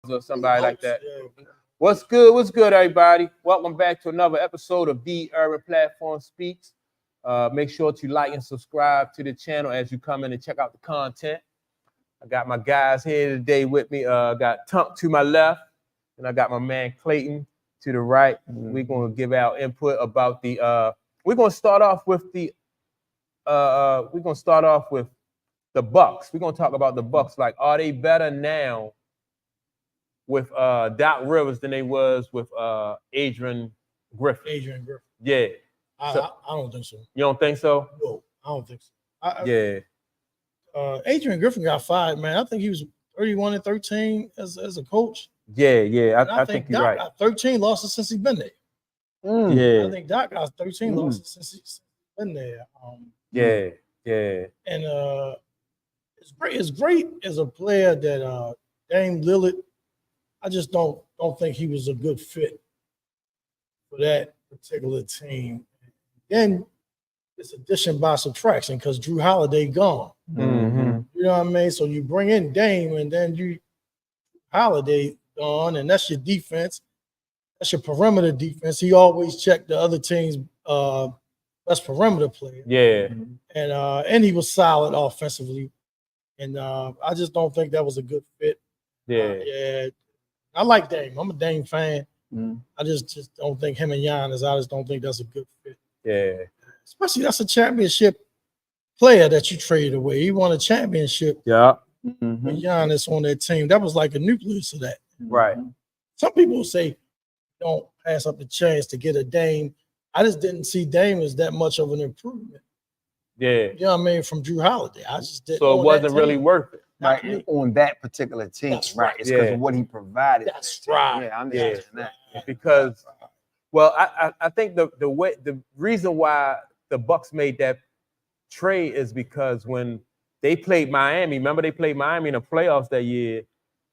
Bugs or somebody like that. Yeah. What's good? What's good, everybody? Welcome back to another episode of The Urban Platform Speaks. Make sure to like and subscribe to the channel as you come in and check out the content. I got my guys here today with me. Got Tunk to my left, and I got my man Clayton to the right. We're gonna give our input about the. We're gonna start off with the. We're gonna start off with the Bucks. We're gonna talk about the Bucks. Like, are they better now with Doc Rivers than they was with Adrian Griffin? Adrian Griffin. Yeah. I don't think so. You don't think so? No, I don't think so. Yeah. Adrian Griffin got fired, man. I think he was 31 and 13 as a coach. Yeah. I think you're Doc right. got 13 losses since he's been there. Yeah. I think Doc got 13 losses since he's been there. Yeah. And it's great as a player that Dame Lillard. I just don't think he was a good fit for that particular team. Then it's addition by subtraction because Drew Holiday gone. Mm-hmm. You know what I mean? So you bring in Dame and then Holiday gone, and that's your defense. That's your perimeter defense. He always checked the other team's best perimeter player. Yeah. And he was solid offensively. And I just don't think that was a good fit. Yeah. I like Dame. I'm a Dame fan. I just don't think him and Giannis, I just don't think that's a good fit. Yeah. Especially that's a championship player that you traded away. He won a championship Yeah. with Giannis on that team. That was like a nucleus of that. Right. Some people say don't pass up the chance to get a Dame. I just didn't see Dame as that much of an improvement. Yeah. You know what I mean? From Drew Holiday. I just didn't. So it wasn't really worth it. Right, on that particular team. That's right. right. It's because Yeah. of what he provided. That's right. Yeah, I understand that. Because, well, I think the reason why the Bucks made that trade is because when they played Miami, remember they played Miami in the playoffs that year,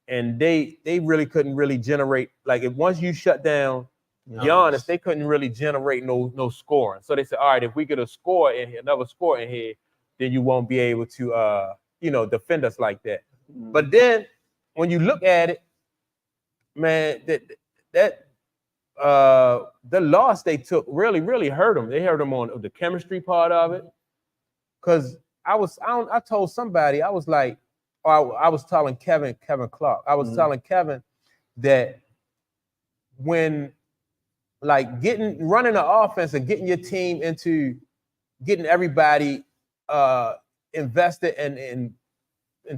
and they really couldn't really generate, like, if once you shut down Giannis, they couldn't really generate no scoring. So they said, all right, if we get a score in here, another score in here, then you won't be able to defend us like that. But then when you look at it, man, the loss they took really hurt them. They hurt them on the chemistry part of it. Cause I told somebody, I was like, I was telling Kevin Clark, I was telling Kevin that when, like, running the offense and getting your team into getting everybody invested and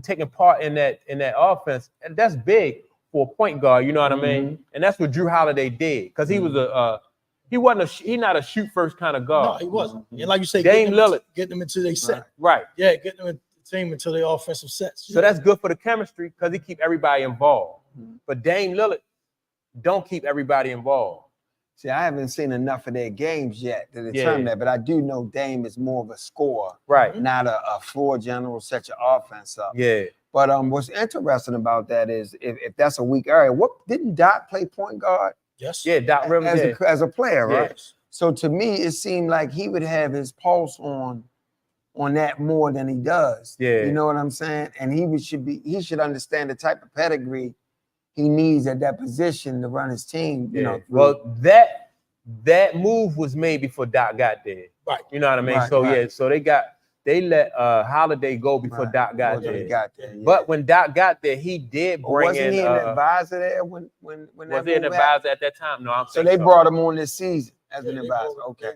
taking part in that offense, and that's big for a point guard, you know what I mean? And that's what Drew Holiday did, because he was he's not a shoot first kind of guard. No, he wasn't. And like you say, Dame Lillard, getting them into their set. right? Yeah, getting them into the team into their offensive sets. So that's good for the chemistry because he keep everybody involved. But Dame Lillard don't keep everybody involved. See, I haven't seen enough of their games yet to determine that, but I do know Dame is more of a scorer, right? Not a floor general, set your offense up. Yeah. But what's interesting about that is if that's a weak area, didn't Doc play point guard? Yes. Yeah, Doc Rivers as a player, right? Yes. So to me, it seemed like he would have his pulse on that more than he does. Yeah. You know what I'm saying? And he should understand the type of pedigree he needs at that position to run his team. You know. Well, that move was made before Doc got there. Right. You know what I mean? Right, so right. so they let Holiday go before Doc got there. But when Doc got there, he did bring wasn't in. He an advisor there when was he an advisor at that time? No, so they brought him on this season as an advisor. Okay.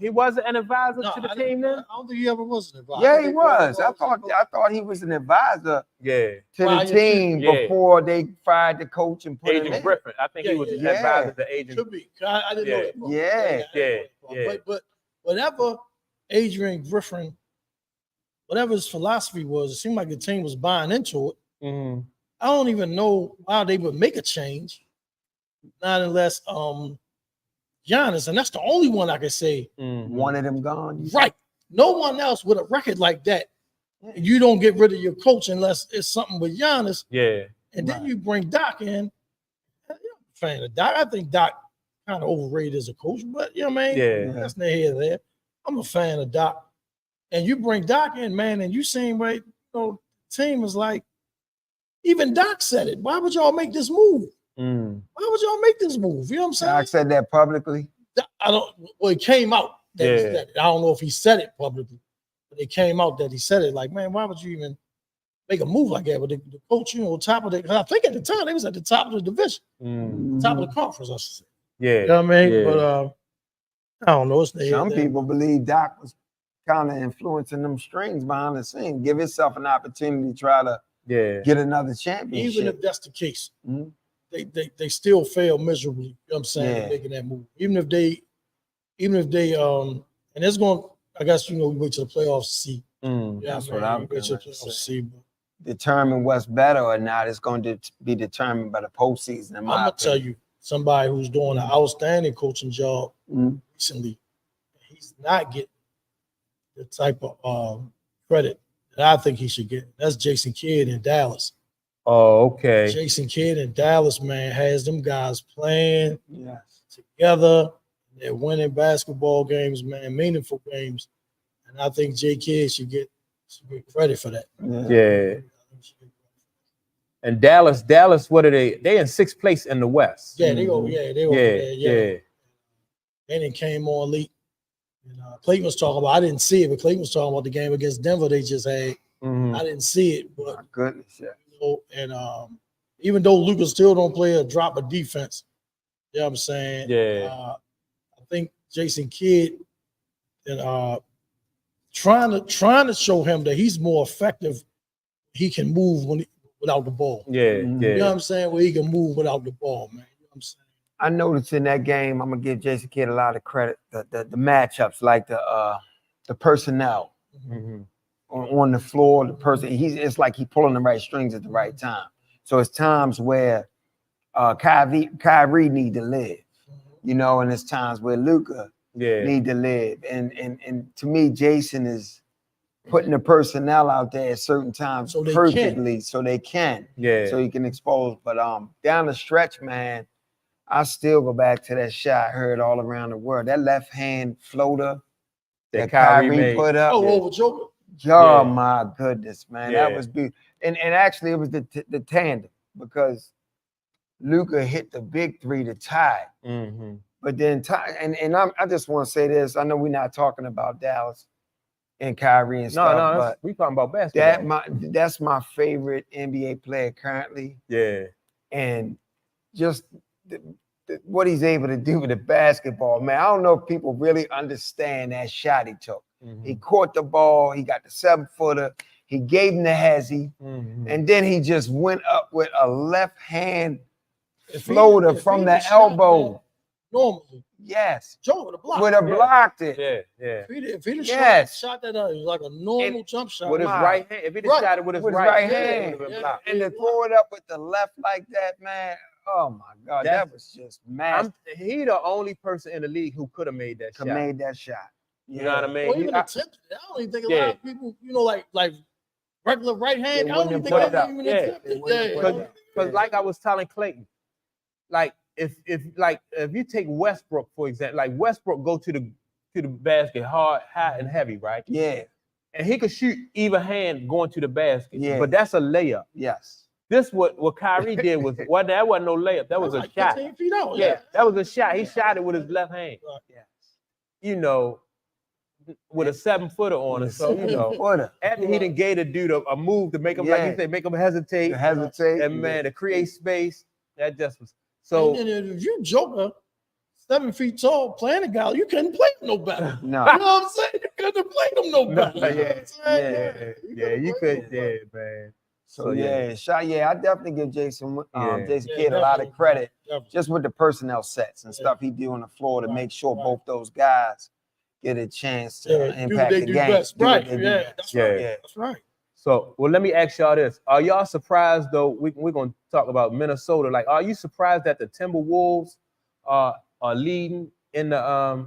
He wasn't an advisor to the team then? I don't think he ever was an advisor. Yeah, he was. I thought he was an advisor to the team before they fired the coach and put Adrian Griffin. I think he was an advisor to Adrian. Could be. I didn't know that. Yeah. But whatever Adrian Griffin, whatever his philosophy was, it seemed like the team was buying into it. I don't even know why they would make a change, not unless Giannis, and that's the only one I can say. One of them gone. Right. No one else with a record like that. You don't get rid of your coach unless it's something with Giannis. Yeah. And then you bring Doc in. I'm a fan of Doc. I think Doc kind of overrated as a coach, but you know what I mean? Yeah. That's neither here nor there. I'm a fan of Doc. And you bring Doc in, man, and you seem right, team is like, Even Doc said it. Why would y'all make this move? Mm. Why would y'all make this move? You know what I'm saying? Doc said that publicly. I don't. Well, it came out that he Yeah. said it. I don't know if he said it publicly, but it came out that he said it. Like, man, why would you even make a move like that with the coach? You know, top of the. I think at the time they was at the top of the division, Mm. top of the conference. I should say. Yeah. You know what I mean? Yeah. But I don't know. It's Some people believe Doc was kind of influencing them strings behind the scenes. Give himself an opportunity to try to get another championship. even if that's the case, Mhm. they still fail miserably. You know what I'm saying? Yeah. In making that move. Even if they and it's going. I guess we wait till the playoffs to see. Mm. Yeah, That's man, what I'm we wait till the gonna playoffs to say. see. But Determine what's better or not is going to be determined by the postseason. In I'm my gonna tell opinion. you, somebody who's doing an outstanding coaching job Mhm. recently, he's not getting the type of credit that I think he should get. That's Jason Kidd in Dallas. Oh, okay. Jason Kidd in Dallas, man, has them guys playing Yes. together. They're winning basketball games, man, meaningful games. And I think J. Kidd should get credit for that. Yeah. And Dallas, what are they? They in 6th place in the West. Yeah, they go. Yeah, they over there. Yeah. Yeah. And it came on late. And Clayton was talking about. I didn't see it, but Clayton was talking about the game against Denver they just had. Mhm. I didn't see it, but My goodness, yeah. and even though Lucas still don't play a drop of defense, you know what I'm saying? Yeah. I think Jason Kidd and trying to show him that he's more effective. He can move without the ball. Yeah. Mhm. Yeah. You know what I'm saying? Where he can move without the ball, man. You know what I'm saying? I noticed in that game, I'm gonna give Jason Kidd a lot of credit. The matchups, like the personnel Mhm. on the floor, the person it's like he pulling the right strings at the right time. So it's times where Kyrie need to live, and it's times where Luka Yeah. need to live. And to me, Jason is putting the personnel out there at certain times So they perfectly so they can. Yeah. So he can expose. But down the stretch, man, I still go back to that shot heard all around the world. That left hand floater that Kyrie made. put up. Over Joker. Oh my goodness, man. Yeah. That was beautiful. And actually it was the tandem because Luka hit the big three to tie. Mm-hmm. But then I just want to say this. I know we're not talking about Dallas and Kyrie and stuff, but we talking about basketball. That's my favorite NBA player currently. Yeah. And just what he's able to do with the basketball, man. I don't know if people really understand that shot he took. Mm-hmm. He caught the ball. He got the 7-footer. He gave him the hezzy. Mm-hmm. And then he just went up with a left hand floater from the elbow. Normally, yes. Joe would have blocked. Would have blocked it. Yeah. If he'd shot that out, it was like a normal jump shot. With his right hand. If he'd have shot it with his right hand, it would have been blocked. And to throw it up with the left like that, man. Oh my God, that was just mad. He the only person in the league who could have made that shot. Made that shot. You know what I mean? Or even attempted it. I don't even think a lot of people, like regular right hand. I don't even think they even attempted it. Because like I was telling Clayton, like if you take Westbrook for example, like Westbrook go to the basket hard, high and heavy, right? Yeah. And he could shoot either hand going to the basket. Yeah. But that's a layup. Yes. This what Kyrie did that wasn't no layup. That was a like shot. 15 feet out. Yeah, that was a shot. He shot it with his left hand. Yes. With a 7-footer on it. So, after he done gave the dude a move to make him, like you said, make him hesitate. And man, to create space, that just was so. And if you Joker, 7 feet tall, playing a guy, you couldn't play him no better. No. You know what I'm saying? You couldn't have played him no better. You could, man. So I definitely give Jason Kidd a lot of credit just with the personnel sets and stuff he do on the floor to make sure both those guys get a chance to impact the game. That's right. So, well, let me ask y'all this: are y'all surprised though? We're gonna talk about Minnesota. Like, are you surprised that the Timberwolves are leading in the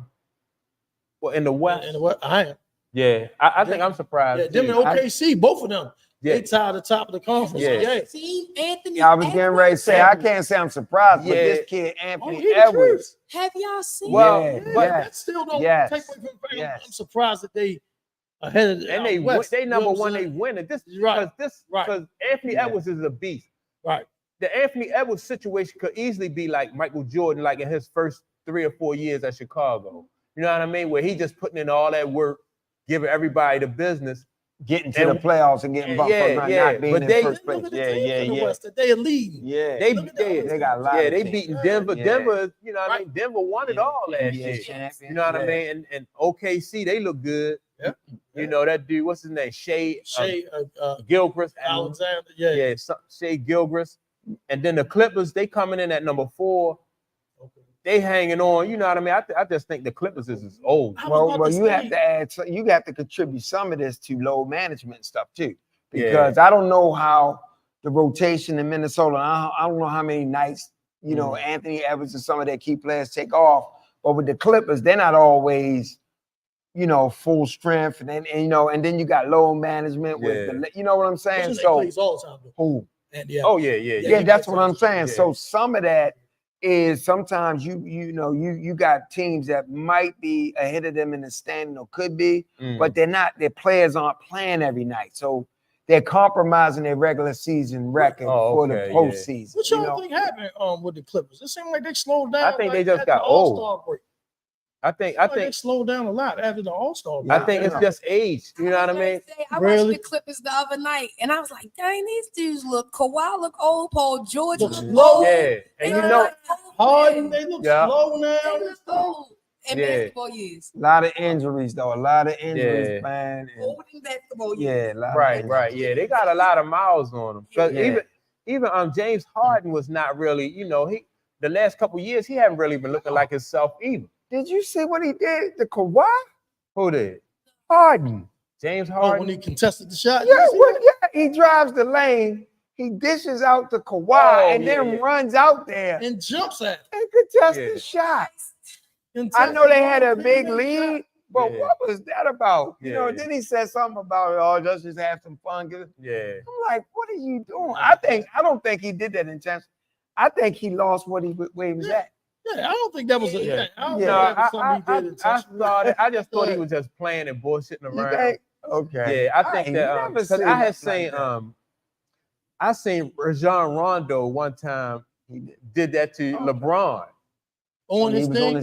in the West? In the West, I am. Yeah, I think I'm surprised. Yeah, them and OKC, both of them. Yeah. They tied the top of the conference. See, Anthony. I was getting ready to say, I can't say I'm surprised, but this kid, Anthony Edwards. Have y'all seen? But that still don't take away from the fact I'm surprised that they ahead of and they West, they number one. They win it. This because Anthony Edwards is a beast. Right. The Anthony Edwards situation could easily be like Michael Jordan, like in his first 3 or 4 years at Chicago. You know what I mean? Where he just putting in all that work, giving everybody the business, getting to the playoffs and getting bumped for not being in first place. They're leading. Yeah, they got a lot. Yeah, they beating Denver. Denver, you know what I mean? Denver won it all last year. You know what I mean? And OKC, they look good. Yeah. You know that dude, what's his name? Shea Gilgeous. Alexander. Shea Gilgeous. And then the Clippers, they coming in at number 4. Okay. They hanging on. You know what I mean? I just think the Clippers is old. Well, you have to add. You have to contribute some of this to load management stuff too, because I don't know how the rotation in Minnesota. I don't know how many nights Anthony Edwards and some of their key players take off. But with the Clippers, they're not always full strength, and then you got load management with the, you know what I'm saying? So all the time. Who? Yeah, that's what I'm saying. So some of that is sometimes you got teams that might be ahead of them in the standing or could be, but they're not. Their players aren't playing every night, so they're compromising their regular season record for the postseason. What y'all think happened with the Clippers? It seemed like they slowed down. I think they just got old. I think they slowed down a lot after the All-Star break. I think it's just age. You know what I mean? I watched the Clippers the other night, and I was like, dang, these dudes look. Kawhi look old. Paul George look slow. Yeah, and Harden, they look slow now. They look old in basketball years. A lot of injuries, though. A lot of injuries, man. Old in basketball years. Yeah, right. Yeah, they got a lot of miles on them. Because even James Harden was not really, the last couple of years, he haven't really been looking like himself either. Did you see what he did to Kawhi? Who did? Harden. James Harden. When he contested the shot? He drives the lane. He dishes out to Kawhi and then runs out there. And jumps at him. And contests the shot. I know they had a big lead, but what was that about? Then he said something about, let's just have some fun. I'm like, what are you doing? I don't think he did that intentionally. I think he lost where he was at. Yeah, I don't think that was I just thought he was just playing and bullshitting around. Okay. Yeah, I think that because I seen Rajon Rondo one time. He did that to LeBron. On his thing?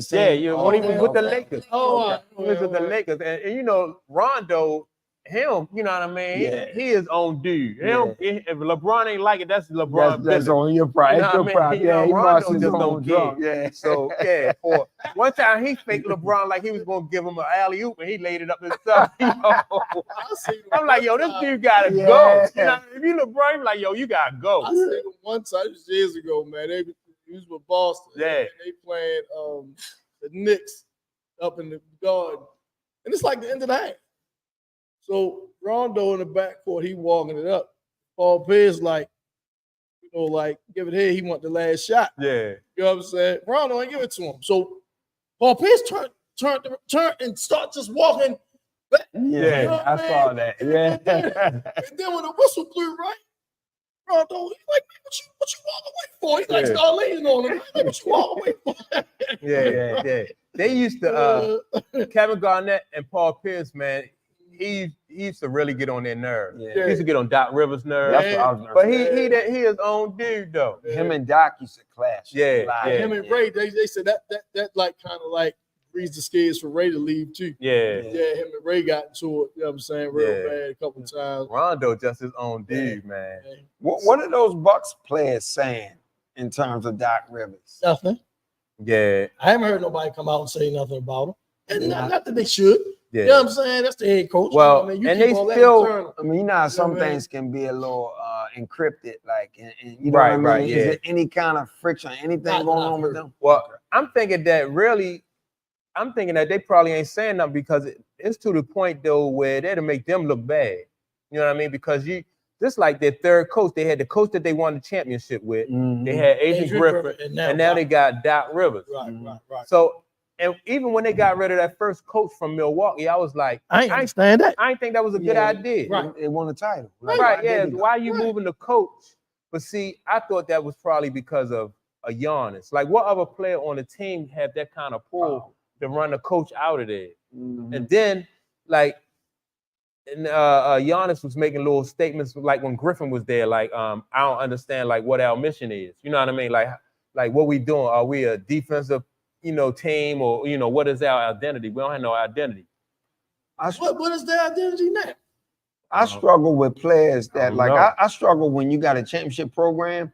When he was with the Lakers. He was with the Lakers, and Rondo. Him, you know what I mean? He his own dude. If LeBron ain't like it, that's LeBron. That's on your pride. You know what I mean? Rondo just don't care. So for one time he faked LeBron like he was gonna give him an alley oop, and he laid it up himself. I'm like, yo, this dude gotta go. You know, if you LeBron, I'm like, yo, you gotta go. I seen him one time, it was years ago, man. He was with Boston. Yeah. And they playing the Knicks up in the Garden, and it's like the end of the half. So Rondo in the backcourt, he walking it up. Paul Pierce give it here. He want the last shot. Yeah. You know what I'm saying? Rondo ain't give it to him. So Paul Pierce turned and start just walking back. Yeah, you know I saw that. Yeah. And then when the whistle blew, right? Rondo, he's like, what you walk away for? He's like, start leaning on him. Like, what you walk away for? Yeah. They used to Kevin Garnett and Paul Pierce, man. He used to really get on their nerves. Yeah. He used to get on Doc Rivers' nerves. But he his own dude though. Him and Doc used to clash. Him and Ray, they said that like kind of like greased the skids for Ray to leave too. Yeah, him and Ray got into it, you know what I'm saying, real bad a couple times. Rondo just his own dude, man. What are those Bucks players saying in terms of Doc Rivers? Nothing. Yeah. I haven't heard nobody come out and say nothing about him. And not that they should. Yeah. You know what I'm saying? That's the head coach. Well, you know and they still, some things can be a little encrypted, like, and you know what I mean? Right, Is there any kind of friction, anything going on with them? Well, I'm thinking that they probably ain't saying nothing because it's to the point though where that'll make them look bad. You know what I mean? Because this like their third coach. They had the coach that they won the championship with. Mm-hmm. They had Adrian Griffin, and now they got Doc Rivers. Right. So. And even when they got rid of that first coach from Milwaukee, I was like, I ain't understand that. I didn't think that was a good idea. Right. They won the title. Right. Yeah. Why are you moving the coach? But see, I thought that was probably because of a Giannis. Like, what other player on the team had that kind of pull to run the coach out of there? Mm-hmm. And then, like, and Giannis was making little statements like when Griffin was there, like I don't understand like what our mission is. You know what I mean? Like what we doing? Are we a defensive, team, or what is our identity? We don't have no identity. What is their identity now? I struggle with players that I struggle when you got a championship program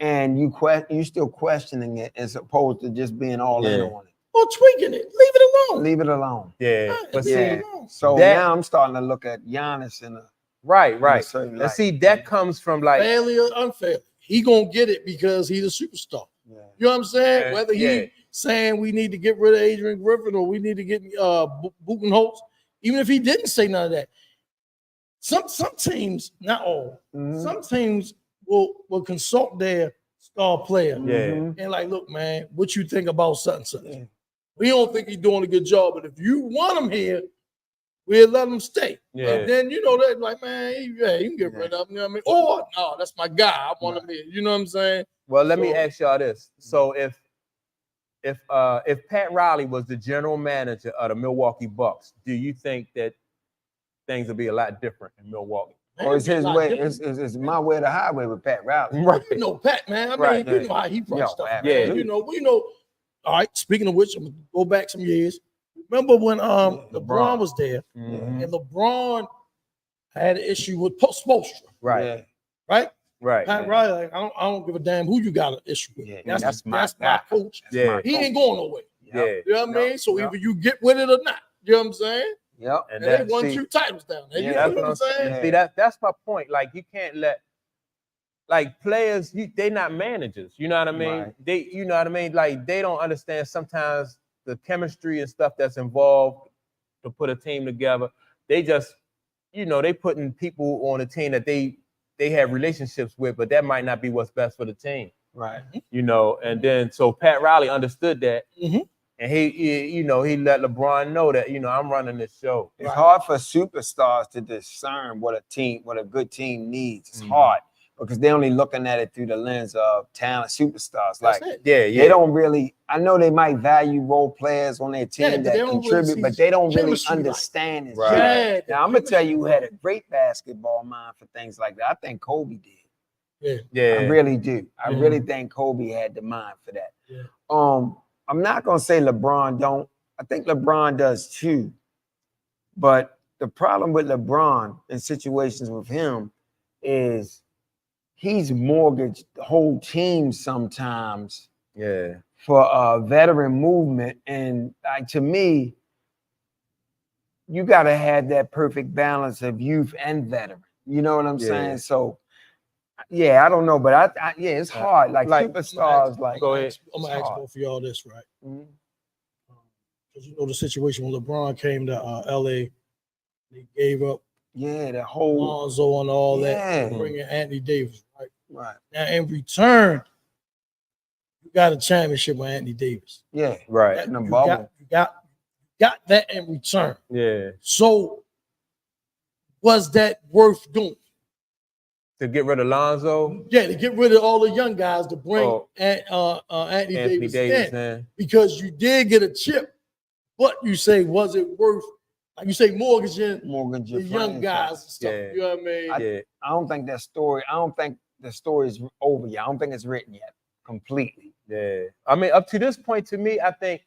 and you still questioning it as opposed to just being all in on it. Or tweaking it. Leave it alone. Leave it alone. Yeah. But see, so now I'm starting to look at Giannis in a right. And see, that comes from like fairly or unfair. He gonna get it because he's a superstar. Yeah. You know what I'm saying? Whether he saying we need to get rid of Adrian Griffin or we need to get Budenholzer, even if he didn't say none of that. Some teams, not all, some teams will consult their star player. And like, look, man, what you think about such and such? Yeah. We don't think he's doing a good job, but if you want him here, we'll let him stay. Yeah. And then that like, man, you can get rid of him. You know what I mean? Or no, that's my guy. I want him here. You know what I'm saying? Well, let me ask y'all this. So if Pat Riley was the general manager of the Milwaukee Bucks, do you think that things would be a lot different in Milwaukee? Or is his way? It's my way or the highway with Pat Riley. Right. Pat, man. I mean, you know how he brought stuff. Yeah. We know. All right. Speaking of which, I'm gonna go back some years. Remember when LeBron was there, and LeBron had an issue with Spoelstra. Right. Right. Pat Riley, like, I don't give a damn who you got an issue with. Yeah, that's my coach. Yeah. He ain't going nowhere. Yeah. You know what I mean? So either you get with it or not. You know what I'm saying? Yep. And they won 2 titles down there. You know what I'm saying? See, that's my point. Like, you can't let players, they not managers. You know what I mean? Right. You know what I mean? Like, they don't understand sometimes the chemistry and stuff that's involved to put a team together. They just, they putting people on a team that they have relationships with, but that might not be what's best for the team. Right. And then so Pat Riley understood that. And he let LeBron know that, I'm running this show. It's hard for superstars to discern what a good team needs. It's hard because they're only looking at it through the lens of talent superstars. They don't really, I know they might value role players on their team that contribute, but they don't really understand it. Right. Now, I'm going to tell you who had a great basketball mind for things like that. I think Kobe did. Yeah. I really do. I really think Kobe had the mind for that. Yeah. I'm not going to say LeBron don't. I think LeBron does too. But the problem with LeBron in situations with him is he's mortgaged whole teams sometimes for a veteran movement. And to me, you got to have that perfect balance of youth and veteran. You know what I'm saying? So, I don't know, but it's hard. Like superstars, go ahead. I'm gonna ask both of y'all this, right? Because the situation when LeBron came to LA, they gave up the whole Lonzo and all that, bringing Anthony Davis, right? Right. Now in return, you got a championship with Anthony Davis. Yeah, right. In the bubble. You got that in return. Yeah. So was that worth doing? To get rid of Lonzo? Yeah, to get rid of all the young guys to bring Anthony Davis in. Because you did get a chip, but you say, was it worth, like you say, mortgaging the young guys and stuff. You know what I mean? I don't think the story is over yet. I don't think it's written yet completely. Yeah. I mean, up to this point, to me, I think,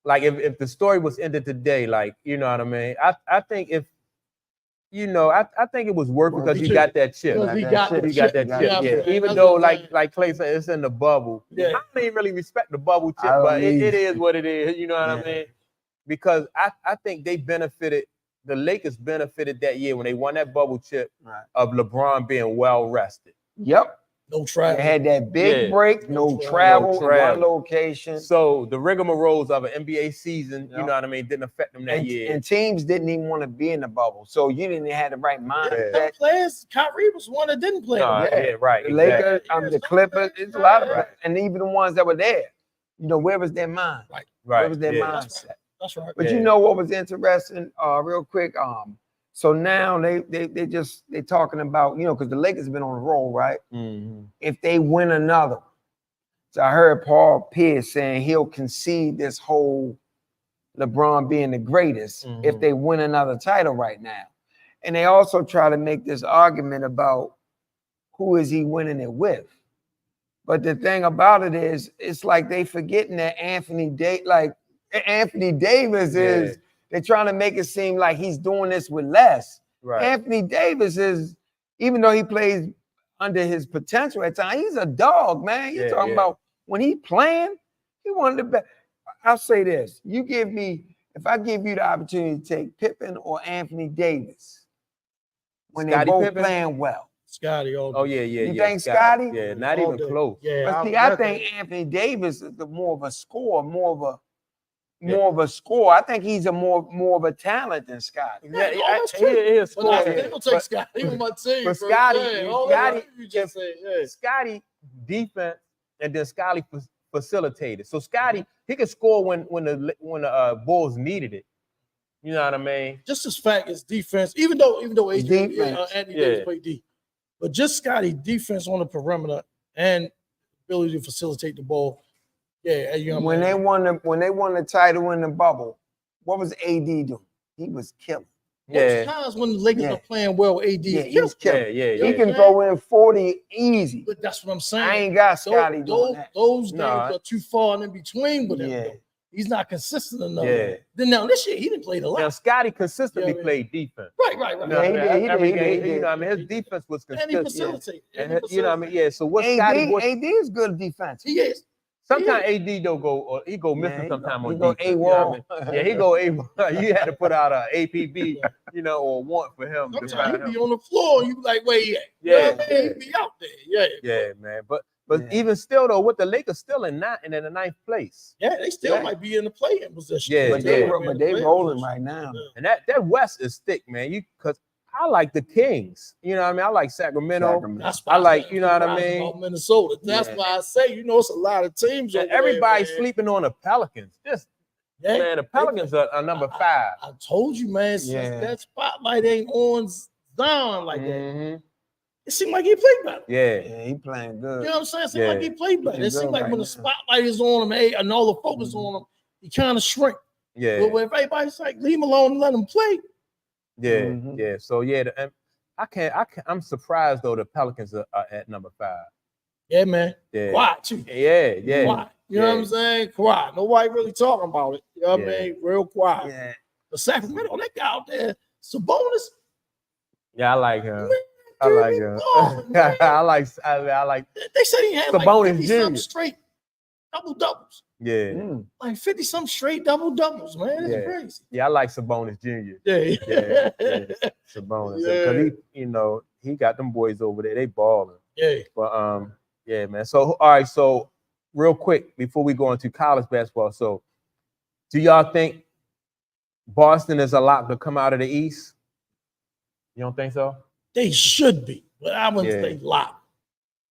like, if the story was ended today, like, you know what I mean? I think if, I think it was worth it because you got that chip. He got that chip. Yeah. Even though, like Clay said, it's in the bubble. Yeah. I don't even really respect the bubble chip, but it is what it is. You know what I mean? Because I think the Lakers benefited that year when they won that bubble chip of LeBron being well rested. Yep. No travel. They had that big break, no travel, one location. So the rigmaroles of an NBA season, you know what I mean, didn't affect them that year. And teams didn't even want to be in the bubble. So you didn't have the right mindset. Players, Kyrie was one that didn't play. Right. The Lakers, the Clippers, it's a lot of it. And even the ones that were there, where was their mind? Right. Where was their mindset? That's right. But you know what was interesting, real quick? So now they talking about, because the Lakers have been on a roll, right? Mm-hmm. If they win another, so I heard Paul Pierce saying he'll concede this whole LeBron being the greatest if they win another title right now. And they also try to make this argument about who is he winning it with. But the thing about it is, it's like they forgetting that Anthony Davis is, they're trying to make it seem like he's doing this with less. Right. Anthony Davis is, even though he plays under his potential at times, he's a dog, man. You're talking about when he playing, he wanted the best. I'll say this. If I give you the opportunity to take Pippen or Anthony Davis, when they're both playing well. Scotty. Oh, yeah. You think Scotty? Yeah, not even close. Yeah, but see, I think Anthony Davis is more of a scorer, more of a scorer. I think he's more of a talent than Scotty. Yeah, he is. They don't take Scotty on my team. But Scotty defense, and then Scotty facilitated. So Scotty, he could score when the Bulls needed it. You know what I mean? Just as fact as defense, even though Anthony Davis played D, but just Scotty defense on the perimeter and ability to facilitate the ball. Yeah, when they won the title in the bubble, what was AD doing? He was killing. Most times when the Lakers are playing well, AD he's killing. He can throw in 40 easy. But that's what I'm saying. I ain't got Scotty doing that. Those games are too far in between with him. He's not consistent enough. Then now this year he didn't play a lot. Now Scotty consistently played defense. Right. Every game, you know what I mean? His defense was consistent. And he facilitated. And you know what I mean? Yeah. So what AD is good defense. He is. Sometimes AD don't go, or he go missing sometime on defense. He go Yeah, he go A1. You had to put out a APB, or want for him. Sometimes he be on the floor. You be like, where he at? He be out there. Yeah, man. But even still though, with the Lakers still in the ninth place. Yeah, they still might be in the play-in position. But they rolling right now. And that West is thick, man. Because I like the Kings. You know what I mean? I like Sacramento. I like, you know what I mean? Minnesota. That's why I say, it's a lot of teams. Everybody's sleeping on the Pelicans. Man, the Pelicans are number 5. I told you, man, since that spotlight ain't on Zion like that. It seemed like he played better. Yeah, he playing good. You know what I'm saying? It seemed like he played better. It seemed like when the spotlight is on him, and all the focus on him, he kind of shrink. Yeah. But if everybody's like, leave him alone and let him play. Yeah. So I'm surprised though the Pelicans are at number 5. Yeah, man. Yeah. Quiet too. Yeah. Quiet. You know what I'm saying? Quiet. Nobody really talking about it. You know what I mean? Real quiet. Yeah. But Sacramento, that guy out there, Sabonis. Yeah, I like him. Man, I like him. I like. They said he had Sabonis like 50-something straight double-doubles. Yeah. Like 50-something straight double-doubles, man. It's crazy. Yeah, I like Sabonis Jr. Yeah. Sabonis. Because he got them boys over there. They balling. Yeah. But man. So all right, so real quick before we go into college basketball. So do y'all think Boston is a lock to come out of the East? You don't think so? They should be, but I wouldn't say lock.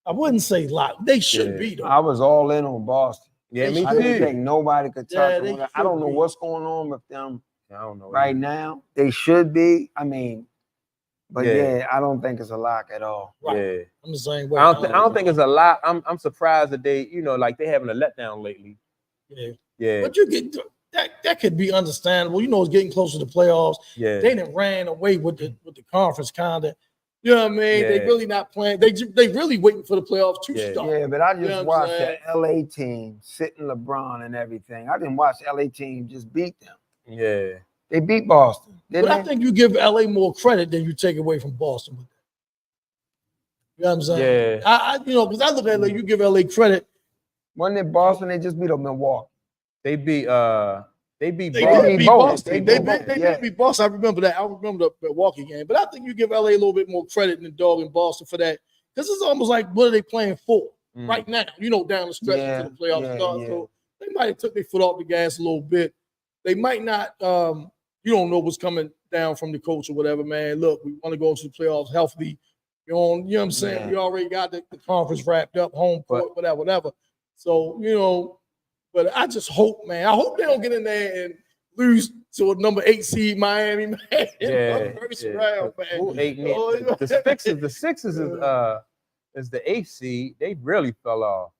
I wouldn't say lock. They should be though. I was all in on Boston. Yeah, me too. I didn't think nobody could touch them. I don't know what's going on with them right now. They should be. I mean, but I don't think it's a lock at all. Right. Yeah. I'm the same way. I don't think it's a lock. I'm surprised that they, like they having a letdown lately. Yeah. But you get that could be understandable. It's getting closer to playoffs. Yeah. They done ran away with the conference kind of. You know what I mean? Yeah. They really not playing. They really waiting for the playoffs to start. Yeah, but I just watched the LA team sitting LeBron and everything. I didn't watch the LA team just beat them. Yeah. They beat Boston. But I think you give LA more credit than you take away from Boston. You know what I'm saying? Yeah. Because I look at LA, you give LA credit. Wasn't it Boston? They just beat up Milwaukee. They beat Boston. They beat Boston. I remember that. I remember the Milwaukee game. But I think you give LA a little bit more credit than dogging Boston for that. Because it's almost like, what are they playing for right now? Down the stretch until the playoffs start. So they might have took their foot off the gas a little bit. They might not, you don't know what's coming down from the coach or whatever, man. Look, we want to go into the playoffs healthy. You know what I'm saying? Yeah. We already got the conference wrapped up, home court, whatever. So, but I just hope, man. I hope they don't get in there and lose to a number 8 seed Miami, man. First round, man. The Sixers is the 8th seed. They really fell off.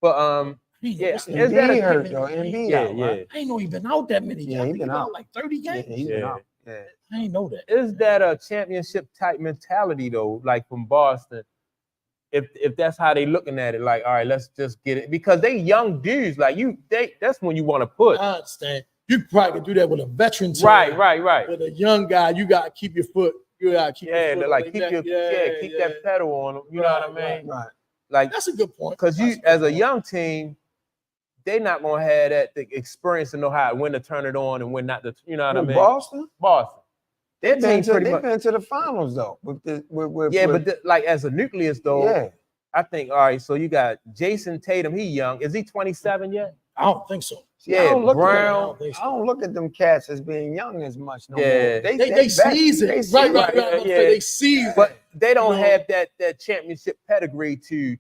But is that hurt though? I ain't know he been out that many games. Yeah, he been out like 30 games. Yeah, he's been out. Yeah. I ain't know that. Is that a championship type mentality though? Like from Boston, if that's how they looking at it, like all right, let's just get it because they young dudes. Like that's when you want to push. I understand. You probably could do that with a veteran team. Right. With a young guy, you gotta keep your foot. You gotta keep your foot like on keep their your neck. keep that pedal on them. You know what I mean? Right. Like That's a good point. because you as a young team, they not gonna have the experience to know how when to turn it on and when not to. You know what I mean? Boston. They've been to the finals though. With like as a nucleus though. Yeah. I think all right. So you got Jason Tatum. He young. Is he 27 yet? I don't think so. See, I don't Brown. I don't look at them cats as being young as much no more. They season. Right. They season. But they don't have that championship pedigree to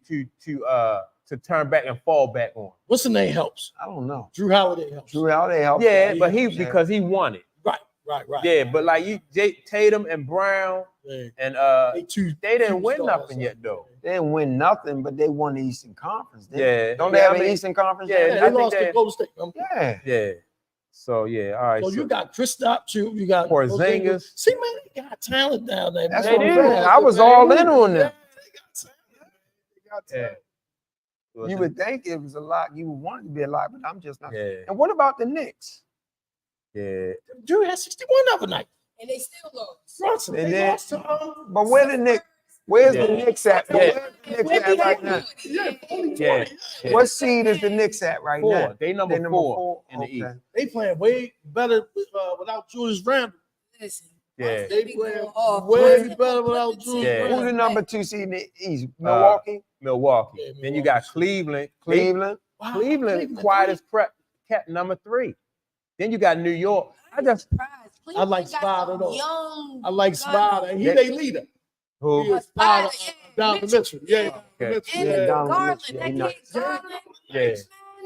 turn back and fall back on. What's the name helps? I don't know. Drew Holiday helps. Yeah, but because he won it. Right. Yeah, but like Tatum and Brown and they didn't win nothing yet though. They didn't win nothing, but they won the Eastern Conference. Don't they have an Eastern Conference? Yeah, they lost to Golden State. Yeah. So yeah, all right. So you got Kristaps too. You got Porzingis. See, man, they got talent down there. That's what I'm saying. I was all in on them. They got talent. You would think it was a lot. You would want it to be a lot, but I'm just not. Yeah. And what about the Knicks? Yeah. Drew had 61 the other night. And they still lost. Brunson, And they then- lost to But where the Knicks? Where's the Knicks at? Yeah. Where's the Knicks at right now? Yeah. What seed is the Knicks at right now? 4. They number 4 in the East. They playing way better without Julius Randle. Listen. Yeah. They playing way better without Julius Yeah. Who's Randle. the number 2 seed in the East? Milwaukee? Milwaukee. Yeah, Then you got Cleveland. Cleveland? Wow, Cleveland quiet as crap. Cat number 3. Then you got New York. I like Spider though. Young. I like Spider. He their leader. He Who? is Spider. Spider, Donovan Mitchell. Yeah. Okay. Mitchell, And yeah. Garland, Yeah, that he kid nice. Garland. Yeah.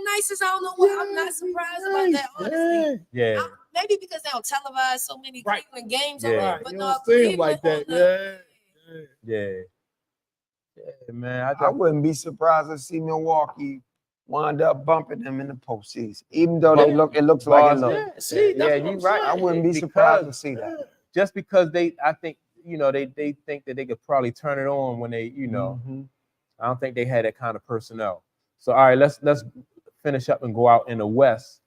Nice as I don't know what. I'm not surprised about that, honestly. Yeah. Maybe because they don't televise so many Right. Cleveland games. Yeah. Already, but You no, don't see him like Cleveland that. on the- Yeah. Yeah, man. I wouldn't be surprised to see Milwaukee wind up bumping them in the postseason. Even though it looks like it looks. Yeah, see, that's what you're I'm right. I saying. wouldn't be surprised to see that. Just because I think, they think that they could probably turn it on when they, Mhm. I don't think they had that kind of personnel. So, all right, let's finish up and go out in the West.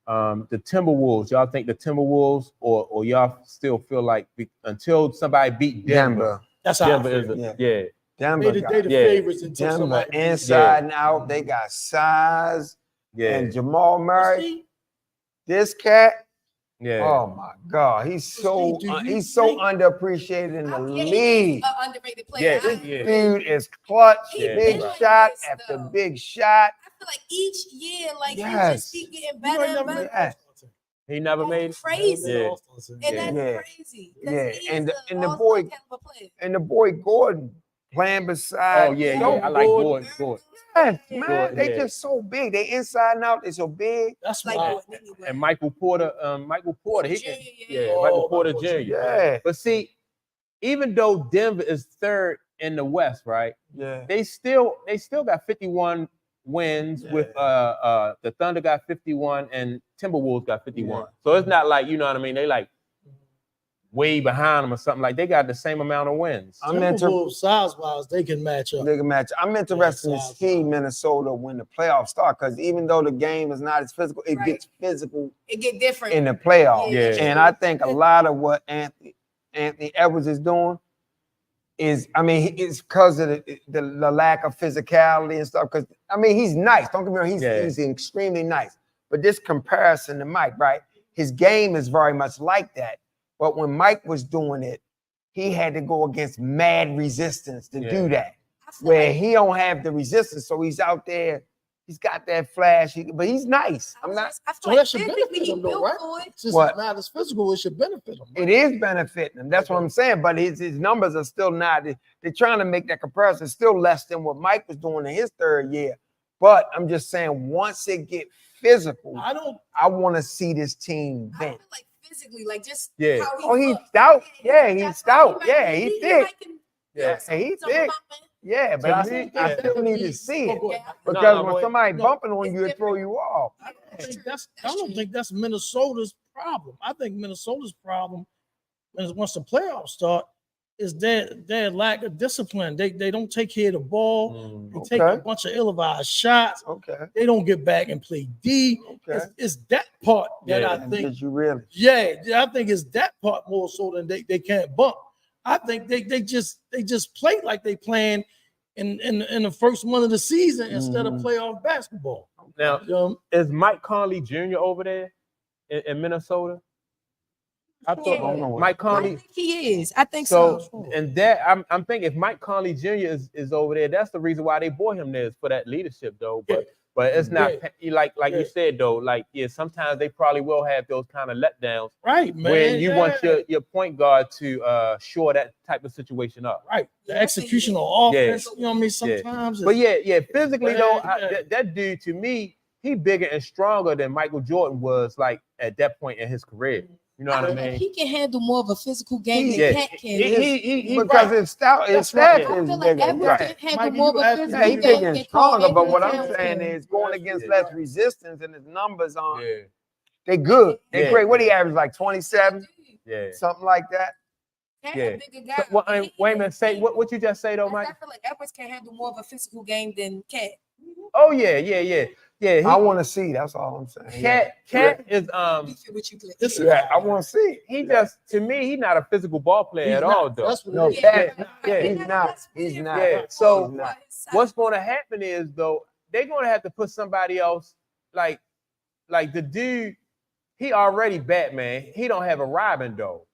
The Timberwolves, y'all think the Timberwolves or y'all still feel like until somebody beat Denver, That's how Denver I is feel. yeah. Denver, They the Yeah. favorites until Denver somebody inside and out. They got size. Yeah. And Jamal Murray, See, this cat. Yeah. Oh my God, he's so Do you underappreciated in the league. Underrated player. Yeah, I- yeah. Dude is clutch, Yeah. big Right. shot Yes, after though. big shot. I feel like each year, like Yes. he just keep getting you better ain't and never better. made Yes. All-Star team. He never made it. Crazy. Yeah. All-Star team. And Yeah. that's Yeah. crazy. 'Cause Yeah. he And is the- and the all-star boy- caliber player. And the boy Gordon playing beside. Oh yeah, so yeah. I like Gordon. Gordon. Yes, man, Gordon, they yeah. just so big. They inside and out. They so big. That's Like why. Gordon anyway. And Michael Porter, he Jr., can, yeah. Michael Oh, Porter Michael Jr. Jr. Yeah, But see, even though Denver is 3rd in the West, right? yeah. They still got 51 wins with the Thunder got 51 and Timberwolves got 51. So it's not like, you know what I mean? They like way behind them or something. Like they got the same amount of wins. I'm inter- Timberwolves size-wise, they can match up. They can match. I'm interested to Yeah, see Minnesota when the playoffs start because even though the game is not as physical, it Right. gets physical It get different. in the playoffs. Yeah. And I think a lot of what Anthony Edwards is doing is, it's because of the lack of physicality and stuff. Because he's nice. Don't get me wrong, he's extremely nice. But this comparison to Mike, right? His game is very much like that. But when Mike was doing it, he had to go against mad resistance to do that. I feel Where like- he don't have the resistance, so he's out there. He's got that flash, but he's nice. I I'm not. feel So like that should physically benefit he him, though, built right? for it. Since What? it's not as physical, it should benefit them. It is benefiting him. That's what I'm saying. But his numbers are still not. They're trying to make that comparison still less than what Mike was doing in his 3rd year. But I'm just saying, once it get physical, I want to see this team I bent. feel like physically, like just Yeah. how he Oh, he's looks. stout. Yeah, he's That's stout. how Yeah, might- he he thick. might can- Yeah. He's some thick. bumping. Yeah, but I still need to see it. Yeah. Because No, when boy. somebody No, bumping on it's you, it throw you off. I don't think that's Minnesota's problem. I think Minnesota's problem is once the playoffs start is their lack of discipline. They don't take care of the ball. They take a bunch of ill-advised shots. They don't get back and play D. It's that part that I think. Did you really? Yeah, I think it's that part more so than they can't bump. I think they just play like they playing in the first month of the season instead of playoff basketball. Now, is Mike Conley Jr. over there in Minnesota? I thought Mike Conley. I think he is. I think so. So, and that I'm thinking if Mike Conley Jr. is over there, that's the reason why they brought him there, is for that leadership though. But it's not like you said though. Like sometimes they probably will have those kind of letdowns, right, man? When you want your point guard to shore that type of situation up, right? The executional offense, you know what I mean? Sometimes, but physically though, that dude to me, he bigger and stronger than Michael Jordan was like at that point in his career. You know what I mean? He can handle more of a physical game than Cat can. He because his stat is bigger. Right. Can handle more of a physical game. He's bigger and stronger, but what I'm saying is going against less resistance and his numbers on. They're good. They're great. What he averaged, like 27? Something like that. Wait a minute. Say what you just say though, Mike. I feel like Edwards can handle more of a physical game than Cat. Oh yeah. I want to see. That's all I'm saying. Cat is I want to see. He just to me, he's not a physical ball player at all though. He's not. Yeah. So what's going to happen is though they're going to have to put somebody else like the dude. He already Batman. He don't have a Robin though.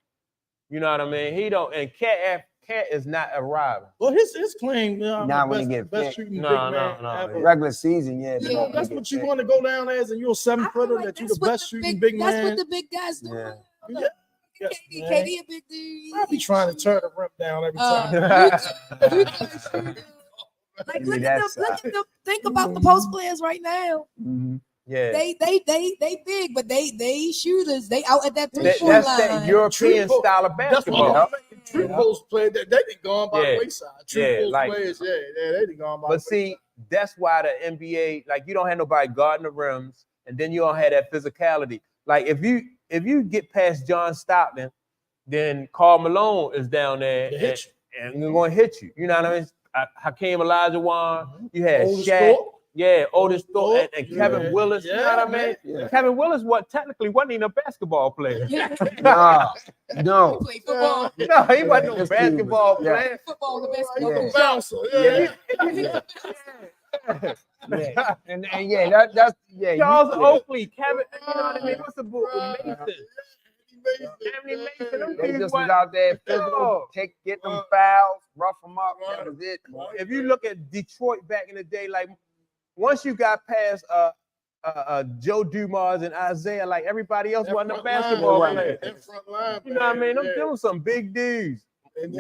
You know what I mean? He don't. And Cat is not a Robin. Well, his claim, not when he get best shooting big man ever. Regular season, that's what you want to go down as, and you're a 7-footer that you're the best shooting big man. That's what the big guys do. KD a big dude. I'll be trying to turn the rim down every time. Like look at them. Think about the post players right now. Yeah, they big, but they shooters. They out at that 3-point line. That's that European style of basketball. True post players, they been gone by the wayside. True post players, they been gone by. But see, that's why the NBA, like, you don't have nobody guarding the rims, and then you don't have that physicality. Like if you get past John Stockton, then Karl Malone is down there and they're going to hit you. You know what I mean? Hakeem Olajuwon, you had Shaq. Otis Thorpe and Kevin Willis. You know what I mean? Yeah. Kevin Willis technically wasn't even a basketball player. No. He played football. No, he wasn't no basketball player. Football, the bouncer. And that's Charles Oakley, Kevin. You know what I mean? What's the book with Mason? They just was out there physical, get them fouls, rough them up. That was it. If you look at Detroit back in the day, like once you got past Joe Dumars and Isaiah, like everybody else wasn't a basketball player. You know what I mean? Them doing some big dudes. And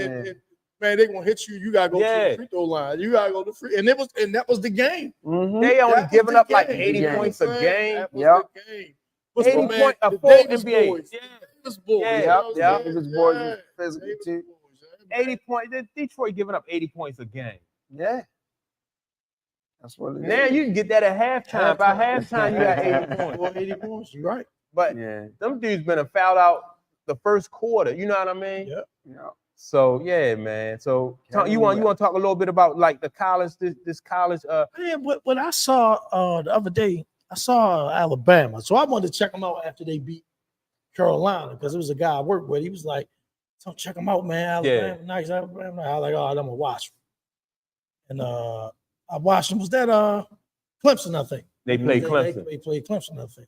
man, they gonna hit you. You gotta go to the free throw line. You gotta go to free, and that was the game. They only giving up like 80 points a game. Yep. 80 points a full NBA. Davis boys. Davis boys was physical too. 80 points. Detroit giving up 80 points a game. Yeah. That's what it is. Now you can get that at halftime. By halftime, you got 80 points. 80 points. You're right. But them dudes been fouled out the first quarter. You know what I mean? Yeah. So yeah, man. So you want to talk a little bit about like the college, this college? Man, what I saw the other day, I saw Alabama. So I wanted to check them out after they beat Carolina because it was a guy I worked with. He was like, "So check them out, man. Alabama, nice Alabama." I was like, "Oh, I'm gonna watch them." And I watched them. Was that Clemson? I think they played Clemson. They played Clemson, I think.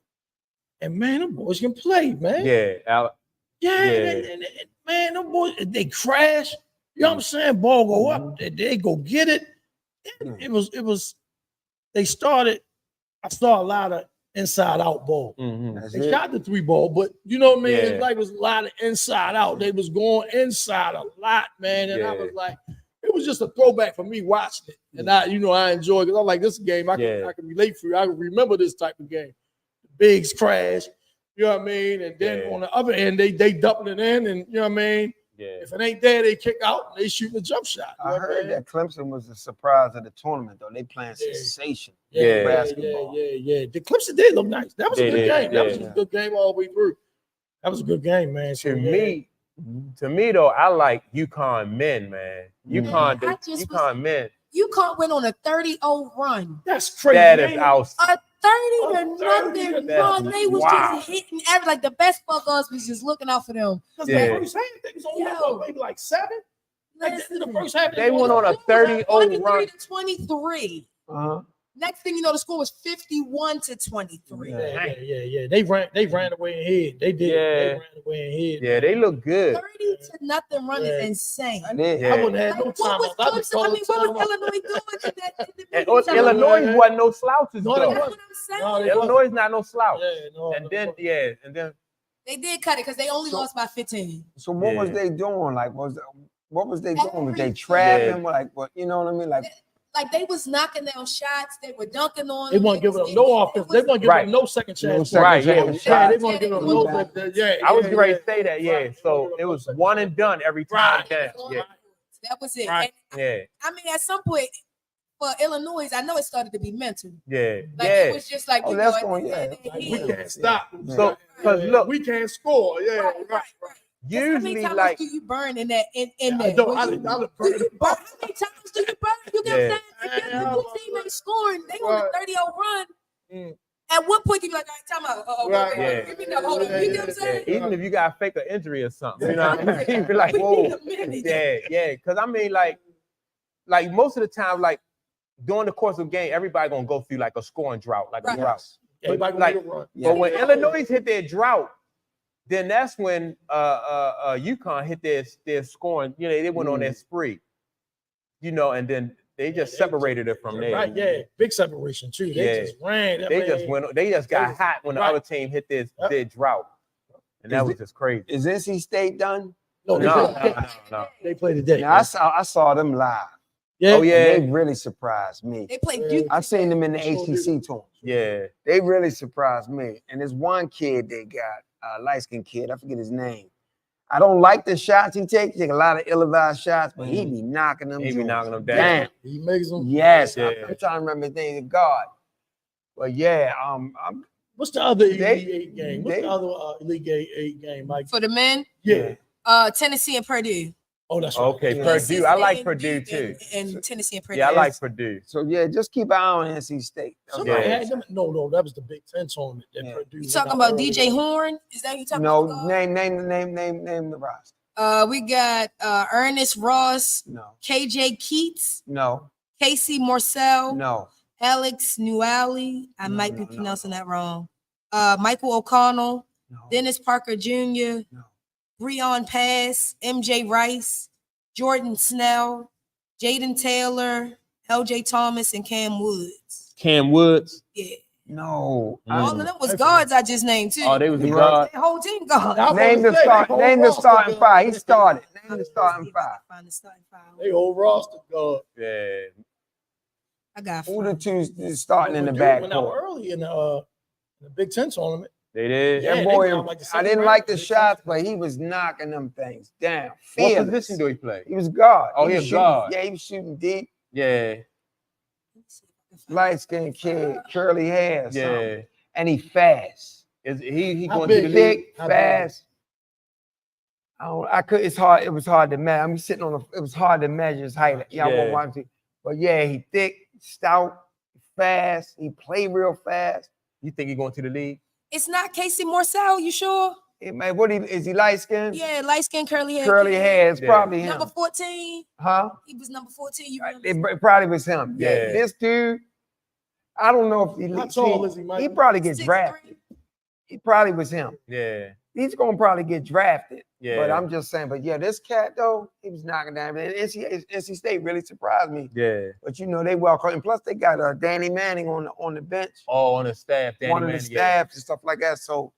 And man, them boys can play, man. Man, them boys they crash. You know what I'm saying? Ball go up, they go get it. It was. They started. I saw a lot of inside out ball. They shot the 3 ball, but you know what I mean? It's like it was a lot of inside out. They was going inside a lot, man. And I was like, it was just a throwback for me watching it. And I enjoyed it because I'm like, this game, I can relate to. I can remember this type of game. Bigs crash, you know what I mean? And then on the other end, they dumping it in, and you know what I mean? If it ain't there, they kick out and they shoot the jump shot. I heard that Clemson was the surprise of the tournament, though. They playing sensation. Basketball. The Clemson did look nice. That was a good game. That was a good game all the way through. That was a good game, man. So, To me though, I like UConn men, man. UConn men. UConn went on a 30-0 run. That's crazy. That is out. A 30-0 run. They was just hitting every like the best fuck us was just looking out for them. Because the first half, they was on maybe like 7. Like the first half, they went on a 30-0 run. 23. Next thing you know, the score was 51-23. Yeah. They ran away and hid. They did. They ran away and hid. Yeah, they look good. 30-0 run is insane. I wouldn't have no time. What was Illinois doing in that? Illinois wasn't no slouches though. That's what I'm saying. Illinois is not no slouch. And then they did cut it because they only lost by 15. So what was they doing? Like, what was they doing? Was they trapping? Like, what? You know what I mean? Like they was knocking down shots. They were dunking on. They weren't giving them no offense. They weren't giving them no second chance. Right. They weren't giving them no. I was ready to say that. Yeah. So it was one and done every time. Yeah. That was it. Right. I mean, at some point for Illinois, I know it started to be mental. Yeah. Like it was just like, we can't stop. So, because look, we can't score. Yeah. Right. Usually, how many like, times do you burn in that? In that? I don't. How many times do you burn? You get what I'm saying? If your team ain't scoring, they on a 30-0 run. At what point do you be like, all right, time out? Give me that. Hold on. You get what I'm saying? Even if you got fake an injury or something, you know what I mean? You be like, whoa. Yeah. Because I mean, like most of the time, like during the course of the game, everybody gonna go through like a scoring drought, like a drought. But when Illinois hit their drought, then that's when UConn hit their scoring. You know, they went on their spree. You know, and then they just separated it from there. Right, yeah, big separation too. They just ran. They just got hot when the other team hit their drought, and that was just crazy. Is NC State done? No. They played today. Now, I saw them live. Yeah. Oh yeah, they really surprised me. They played Duke. I seen them in the ACC tournament. Yeah, they really surprised me. And there's one kid they got, light-skinned kid. I forget his name. I don't like the shots he takes. He take a lot of ill-advised shots, but he be knocking them. He be knocking them down. He makes them. Yes, I'm trying to remember his name. God. But yeah, what's the other Elite 8 game? What's the other Elite 8 game, Mike? For the men? Yeah. Tennessee and Purdue. Oh, that's right. Okay, Purdue. I like Purdue too. And Tennessee and Purdue. Yeah, I like Purdue. So yeah, just keep an eye on NC State. Somebody had them. No, that was the Big Ten tournament that Purdue. You talking about DJ Horn? Is that you talking about? No, name the roster. We got Ernest Ross. No. KJ Keats. No. Casey Morcell. No. Alex Nuali. I might be pronouncing that wrong. Michael O'Connell. No. Dennis Parker Jr. No. Breon Pass, MJ Rice, Jordan Snell, Jaden Taylor, LJ Thomas, and Cam Woods. Cam Woods? Yeah. No. All of them was guards I just named too. Oh, they was the guard. The whole team guard. Name the starting five. He started. Name the starting five. Find the starting five. They whole roster guard. Yeah. I got who the two starting in the back? Went out early in the Big Ten tournament. They did. Yeah, boy, I didn't like the shots, but he was knocking them things down. What position do he play? He was guard. Oh, he was guard. Yeah, he was shooting deep. Yeah. Light-skinned kid, curly hair. Yeah. And he fast. Is he going to the league? Fast. It's hard. It was hard to measure. I'm sitting on it was hard to measure his height. Y'all won't watch it. But yeah, he thick, stout, fast. He play real fast. You think he going to the league? It's not Casey Morcell, you sure? Man, is he light skinned? Yeah, light skinned, curly hair. Curly hair is probably him. Number 14. Huh? He was number 14. It probably was him. Yeah. This dude, I don't know if he. How tall is he, Mike? He probably gets drafted. He probably was him. Yeah. He's gonna probably get drafted. Yeah. But I'm just saying. But yeah, this cat though, he was knocking down. NC State really surprised me. Yeah. But you know they welcome, and plus they got Danny Manning on the bench. Oh, on the staff. One of the staffs and stuff like that. So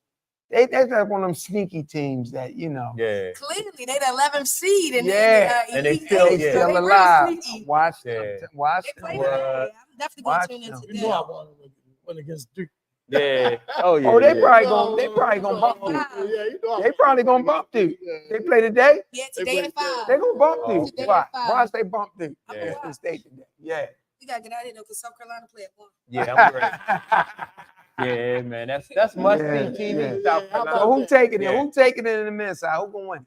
they're like one of them sneaky teams that you know. Yeah. Clearly they the 11th seed and and they still alive. Watch them. Watch them. I'm definitely gonna tune into that. You know I won against Duke. Yeah. Oh yeah. Oh, they probably gonna bump Duke. Yeah, you know. They probably gonna bump Duke. They play today. Yeah, today at 5. They gonna bump Duke. Watch they bump Duke. Yeah. State today. Yeah. We gotta get out of here though, because South Carolina play at 1. Yeah, I'm ready. Yeah, man. That's must see TV. South Carolina. So who taking it? Yeah. Who taking it in the men's side? Who gonna win?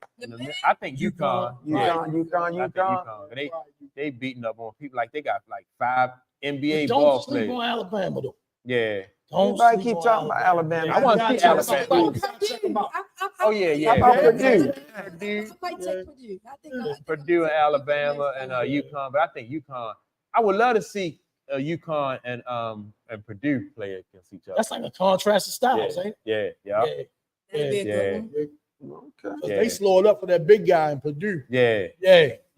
I think UConn. UConn. They beating up on people like they got like 5 NBA Don't ball sleep players. on Alabama though. Yeah. Don't Everybody sleep keep on talking about Alabama. I want to see Alabama. Oh yeah. How about Purdue? I might take Purdue. I think Purdue and Alabama and UConn, but I think UConn. I would love to see UConn and Purdue play against each other. That's like a contrast of styles, ain't it? Yeah. that'd be a good one. Okay. They slowed up for that big guy in Purdue. Yeah.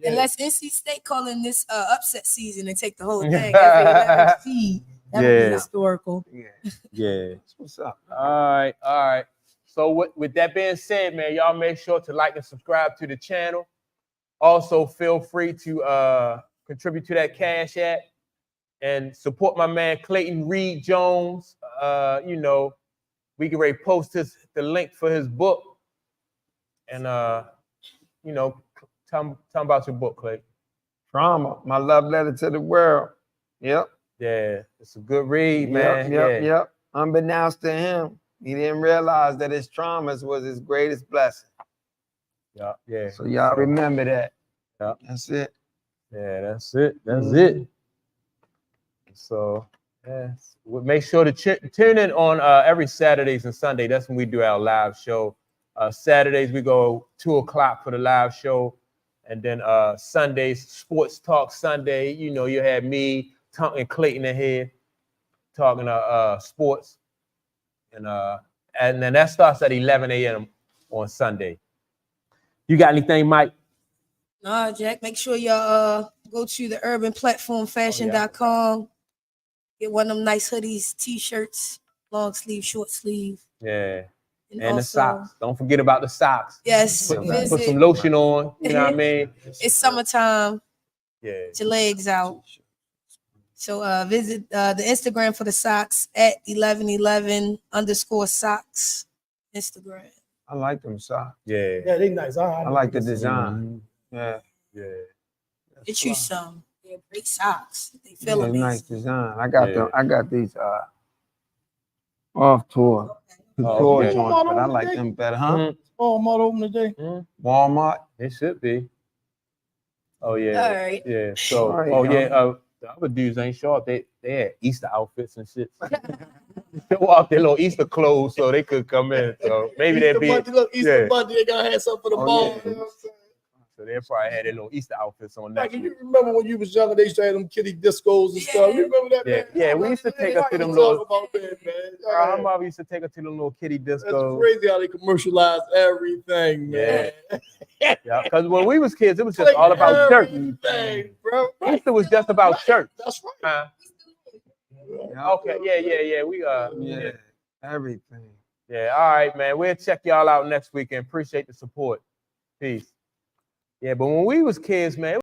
Unless NC State calling this upset season and take the whole thing. Every 11th seed. That would be historical. Yeah. What's up? All right. So with that being said, man, y'all make sure to like and subscribe to the channel. Also, feel free to contribute to that Cash App and support my man Clayton Reed Jones. We can ready post the link for his book. And tell him about your book, Clay. Trauma, my love letter to the world. Yep. Yeah, it's a good read, man. Yep. Unbeknownst to him, he didn't realize that his traumas was his greatest blessing. Yeah. So y'all remember that. Yeah. That's it. Yeah, that's it. So make sure to tune in on every Saturdays and Sunday. That's when we do our live show. Saturdays we go 2:00 for the live show, and then Sundays Sports Talk Sunday. You had me, Tunk, and Clayton in here talking sports, and then that starts at 11 a.m. on Sunday. You got anything, Mike? Nah, Jack. Make sure y'all go to the urbanplatformfashion.com. Get one of them nice hoodies, t-shirts, long sleeve, short sleeve. Yeah. And also, the socks. Don't forget about the socks. Yes. Put some lotion on. You know what I mean? It's summertime. Yeah. Get your legs out. So visit the Instagram for the socks at 1111_socks. Instagram. I like them socks. Yeah. Yeah, they nice. I like the design. Yeah. Get you some. They're great socks. They feel amazing. Nice design. I got them. I got these off tour. Tour joints, but I like them better, huh? Walmart open today. Walmart. It should be. Oh yeah. All right. Yeah. So the other dudes ain't show up. They had Easter outfits and shit. They wore out their little Easter clothes so they could come in. So maybe they'd be Easter Monday, they gotta have something for the ball. Yeah. So they probably had their little Easter outfits on that. Like, you remember when you was younger, they used to have them kiddie discos and stuff. You remember that, man? Yeah, we used to take her to them little. Our mom used to take her to them little kiddie discos. That's crazy how they commercialize everything, man. Yeah, because when we was kids, it was just all about church. Bro. Easter was just about church. That's right. Okay, yeah. We everything. Yeah, all right, man. We'll check y'all out next week and appreciate the support. Peace. Yeah, but when we was kids, man.